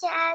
4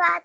5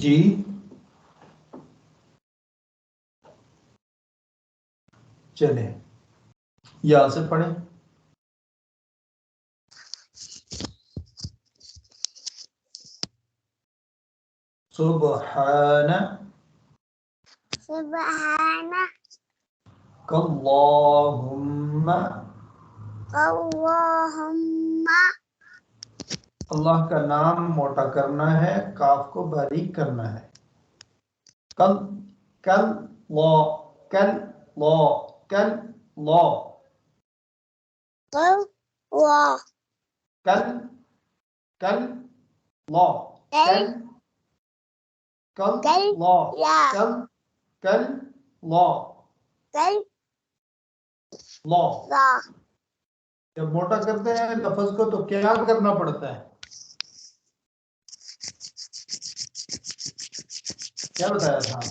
جی چلیں یا سے پڑھیں. سبحان سبحان اللہم. اللہم اللہ کا نام موٹا کرنا ہے، کاف کو باریک کرنا ہے. کل کل لا کل لا کل لا اللہ کل کل لا کل کل لا کل کل لا لا. جب موٹا کرتے ہیں لفظ کو تو کیا کرنا پڑتا ہے؟ کیا بتایا تھا آپ کو؟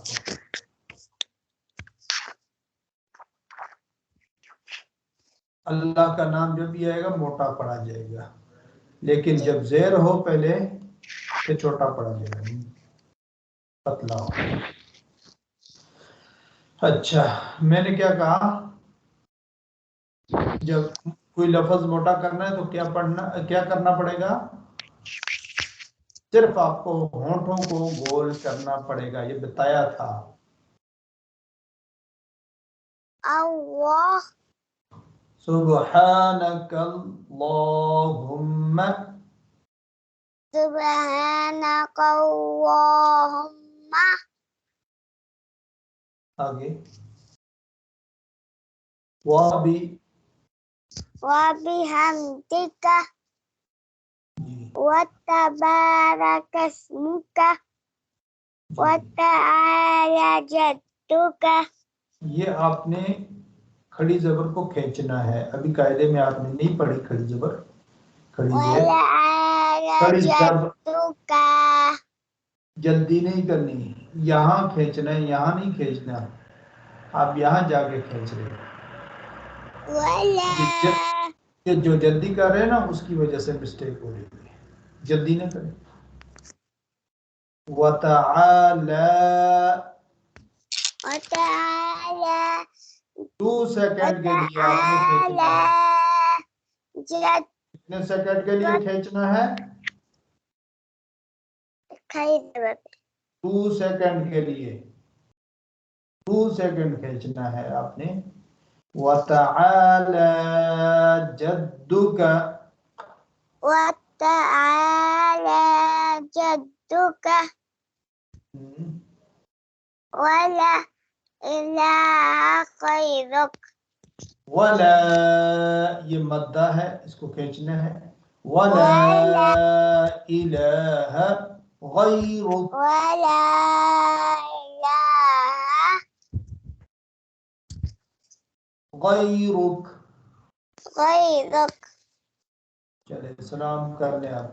اللہ کا نام جب بھی آئے گا موٹا پڑا جائے گا، لیکن جب زیر ہو پہلے تو چھوٹا پڑا جائے گا، پتلا ہو. اچھا میں نے کیا کہا، جب کوئی لفظ موٹا کرنا ہے تو کیا کرنا پڑے گا؟ صرف آپ کو ہونٹوں کو گول کرنا پڑے گا، یہ بتایا تھا. اللہ سبحانک اللہم. سبحانک اللہم آگے وابی وبحمدک جی وتبارک اسمک وتعالی جدک. یہ آپ نے کھڑی زبر کو کھینچنا ہے. ابھی قاعدے میں آپ نے نہیں پڑھی کھڑی زبر، کھڑی زیر کھڑی زبر جدک جلدی نہیں کرنی، یہاں کھینچنا ہے، یہاں نہیں کھینچنا. آپ یہاں جا کے کھینچ رہے ہیں، یہ جو جلدی کر رہے ہیں نا اس کی وجہ سے مسٹیک ہو رہی ہے. جلدی نہ کریں. وَتَعَالَى 2 سیکنڈ کے لیے آپ نے کھینچنا ہے. کتنے سیکنڈ کے لیے کھینچنا ہے؟ 2 سیکنڈ کے لیے 2 سیکنڈ کھینچنا ہے آپ نے. وَتَعَالَى جَدُّكَ وتعالى جدك ولا إله غيرك. وَلَا یہ مدہ ہے، اس کو کھینچنا ہے. وَلَا إِلَهَ غَيْرُكَ ولا إله غَيْرُكَ. غيرك. چلے سلام کر لیں آپ.